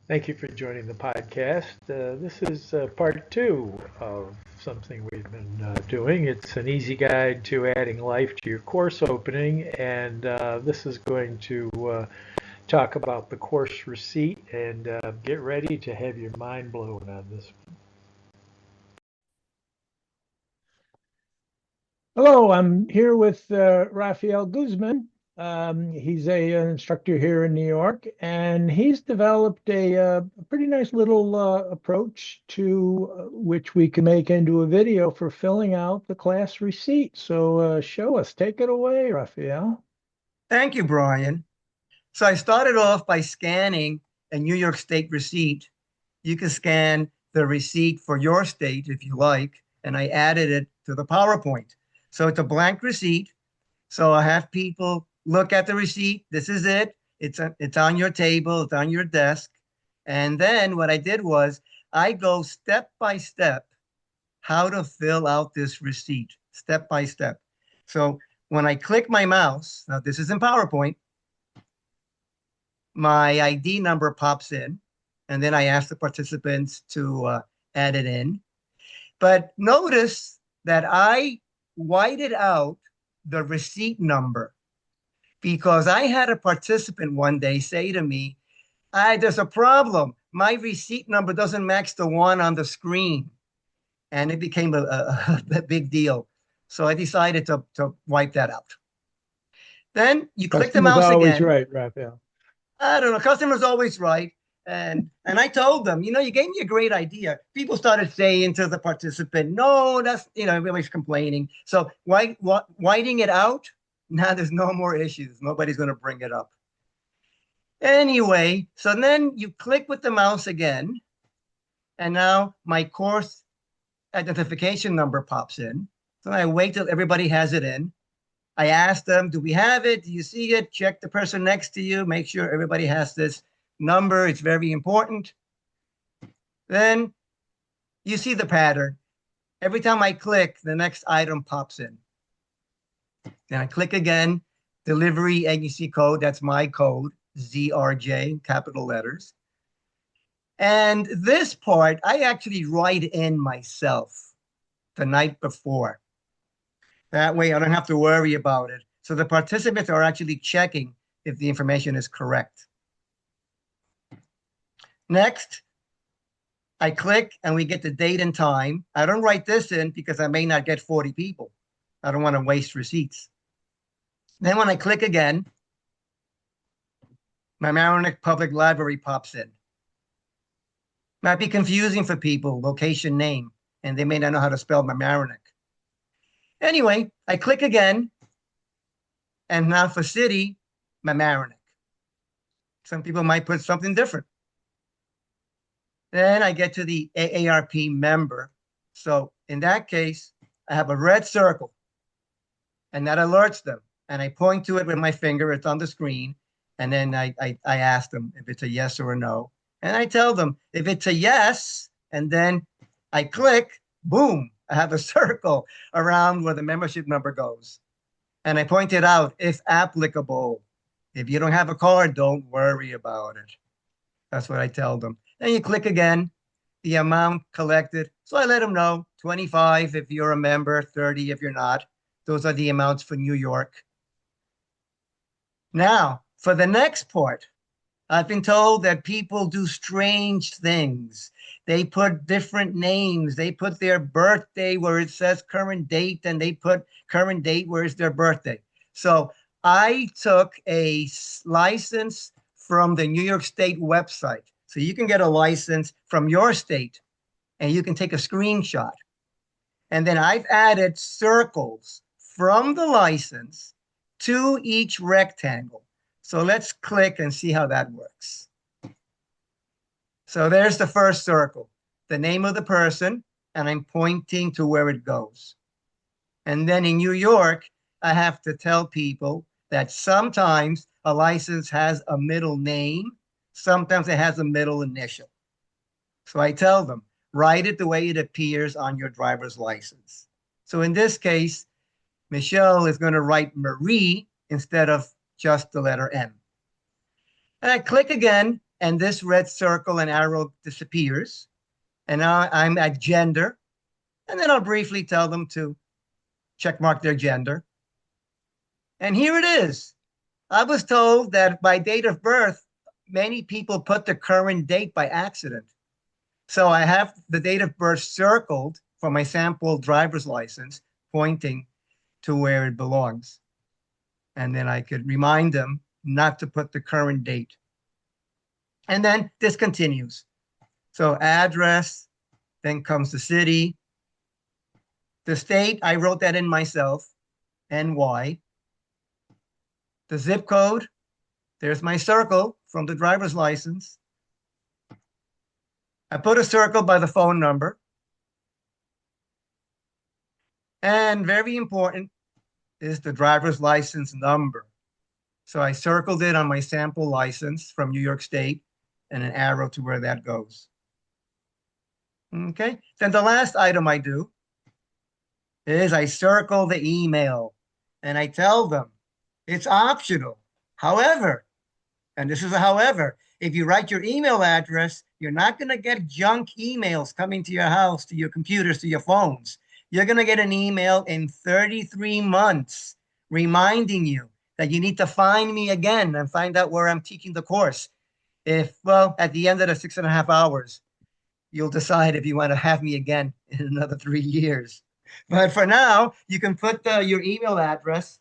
Thank you for joining the podcast. This is part two of something we've been doing. It's an easy guide to adding life to your course opening, and this is going to talk about the course receipt and get ready to have your mind blown on this. Hello, I'm here with Raphael Guzman. He's an instructor here in New York, and he's developed a pretty nice little approach to which we can make into a video for filling out the class receipt. So show us, take it away, Raphael. Thank you, Brian. So I started off by scanning a New York State receipt. You can scan the receipt for your state if you like, and I added it to the PowerPoint. So it's a blank receipt. So I have people look at the receipt. This is it. It's on your table. It's on your desk. And then what I did was I go step by step how to fill out this receipt, step by step. So when I click my mouse, now this is in PowerPoint, my ID number pops in, and then I ask the participants to add it in. But notice that I whited out the receipt number because I had a participant one day say to me, there's a problem. My receipt number doesn't match the one on the screen. And it became a big deal. So I decided to wipe that out. Then you click the Customer's mouse always again. right, Raphael. I don't know. Customer's always right. And I told them, you gave me a great idea. People started saying to the participant, no, that's, everybody's complaining. So whiting it out? Now there's no more issues. Nobody's going to bring it up. Anyway, so then you click with the mouse again. And now my course identification number pops in. So I wait till everybody has it in. I ask them, do we have it? Do you see it? Check the person next to you. Make sure everybody has this number. It's very important. Then you see the pattern. Every time I click, the next item pops in. Then I click again, delivery agency code. That's my code, ZRJ, capital letters. And this part, I actually write in myself the night before. That way I don't have to worry about it. So the participants are actually checking if the information is correct. Next, I click and we get the date and time. I don't write this in because I may not get 40 people. I don't want to waste receipts. Then when I click again, my Mamaroneck Public Library pops in. Might be confusing for people, location name, and they may not know how to spell Mamaroneck. Anyway, I click again, and now for city, Mamaroneck. Some people might put something different. Then I get to the AARP member. So in that case, I have a red circle, and that alerts them. And I point to it with my finger. It's on the screen. And then I ask them if it's a yes or a no. And I tell them if it's a yes, and then I click, boom, I have a circle around where the membership number goes. And I pointed out, if applicable, if you don't have a card, don't worry about it. That's what I tell them. Then you click again, the amount collected. So I let them know, 25 if you're a member, 30 if you're not. Those are the amounts for New York. Now, for the next part, I've been told that people do strange things. They put different names. They put their birthday where it says current date, and they put current date where it's their birthday. So I took a license from the New York State website. So you can get a license from your state, and you can take a screenshot. And then I've added circles from the license to each rectangle. So let's click and see how that works. So there's the first circle, the name of the person, and I'm pointing to where it goes. And then in New York, I have to tell people that sometimes a license has a middle name, sometimes it has a middle initial. So I tell them, write it the way it appears on your driver's license. So in this case, Michelle is going to write Marie instead of just the letter M. And I click again, and this red circle and arrow disappears. And now I'm at gender, and then I'll briefly tell them to check mark their gender. And here it is. I was told that by date of birth, many people put the current date by accident. So I have the date of birth circled for my sample driver's license, pointing to where it belongs. And then I could remind them not to put the current date. And then this continues. So address, then comes the city. The state, I wrote that in myself, NY. The zip code, there's my circle from the driver's license. I put a circle by the phone number. And very important is the driver's license number. So I circled it on my sample license from New York State and an arrow to where that goes. Okay, then the last item I do is I circle the email and I tell them it's optional. However, and this is a however, if you write your email address, you're not going to get junk emails coming to your house, to your computers, to your phones. You're going to get an email in 33 months reminding you that you need to find me again and find out where I'm teaching the course. If, well, at the end of the 6.5 hours, you'll decide if you want to have me again in another 3 years. But for now, you can put your email address.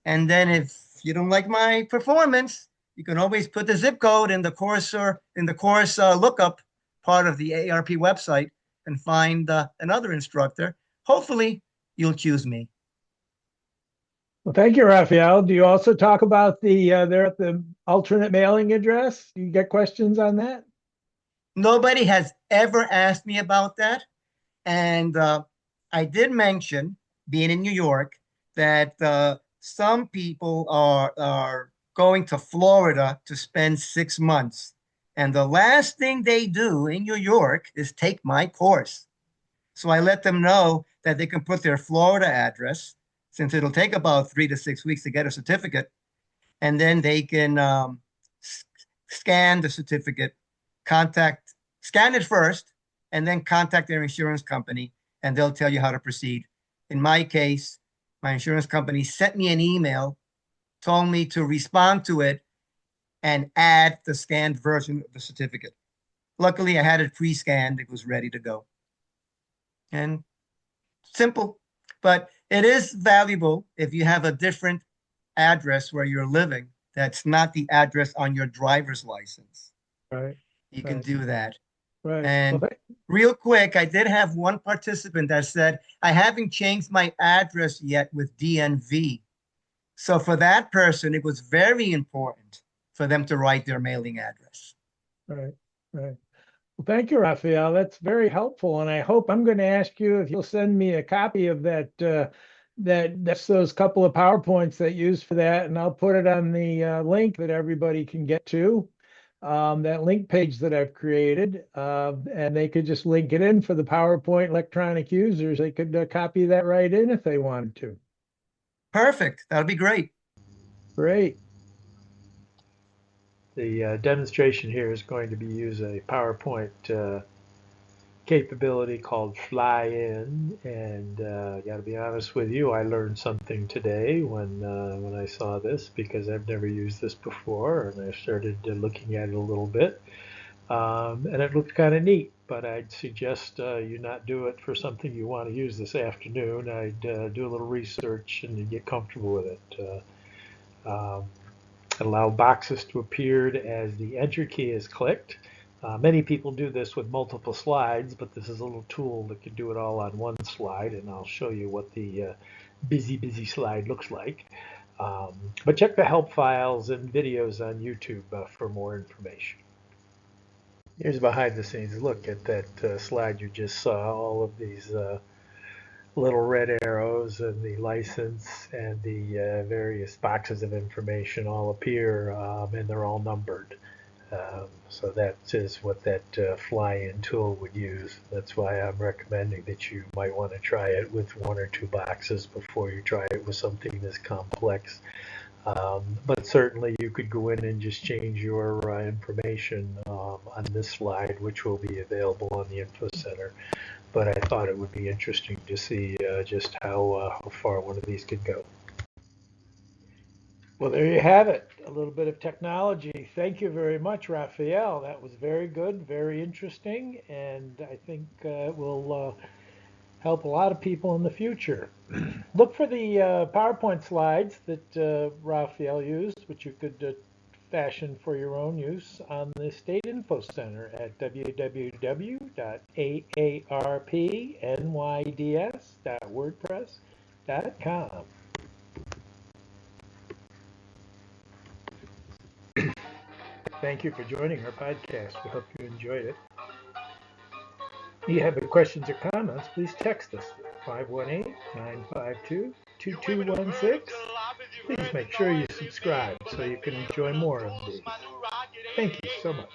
And then if you don't like my performance, you can always put the zip code in the course lookup part of the ARP website and find another instructor. Hopefully, you'll choose me. Well, thank you, Raphael. Do you also talk about the alternate mailing address? Do you get questions on that? Nobody has ever asked me about that. And I did mention, being in New York, that some people are going to Florida to spend 6 months. And the last thing they do in New York is take my course. So I let them know that they can put their Florida address, since it'll take about 3 to 6 weeks to get a certificate. And then they can scan the certificate, scan it first, and then contact their insurance company, and they'll tell you how to proceed. In my case, my insurance company sent me an email, told me to respond to it and add the scanned version of the certificate. Luckily, I had it pre-scanned. It was ready to go. And simple, but it is valuable if you have a different address where you're living that's not the address on your driver's license. Right. You can do that. Right. And Well, real quick, I did have one participant that said, I haven't changed my address yet with DNV. So for that person, it was very important for them to write their mailing address. right. Right. Well, thank you, Raphael. That's very helpful. And I hope I'm going to ask you if you'll send me a copy of that's those couple of PowerPoints that you use for that. And I'll put it on the link that everybody can get to, that link page that I've created. And they could just link it in for the PowerPoint electronic users. They could copy that right in if they wanted to. Perfect. That'll be great. Great. The demonstration here is going to be use a PowerPoint capability called Fly In, and got to be honest with you, I learned something today when I saw this, because I've never used this before, and I started looking at it a little bit, and it looked kind of neat. But I'd suggest you not do it for something you want to use this afternoon. I'd do a little research and get comfortable with it. Allow boxes to appear as the Enter key is clicked. Many people do this with multiple slides, but this is a little tool that can do it all on one slide, and I'll show you what the busy slide looks like. But check the help files and videos on YouTube for more information. Here's a behind the scenes look at that slide you just saw. All of these little red arrows and the license and the various boxes of information all appear, and they're all numbered. So that is what that fly-in tool would use. That's why I'm recommending that you might want to try it with 1 or 2 boxes before you try it with something this complex. But certainly you could go in and just change your information on this slide, which will be available on the Info Center. But I thought it would be interesting to see just how far one of these could go. Well, there you have it, a little bit of technology. Thank you very much, Raphael. That was very good, very interesting, and I think will help a lot of people in the future. Look for the PowerPoint slides that Raphael used, which you could fashion for your own use on the State Info Center at www.aarpnyds.wordpress.com. Thank you for joining our podcast. We hope you enjoyed it. If you have any questions or comments, please text us at 518-952-2216. Please make sure you subscribe so you can enjoy more of these. Thank you so much.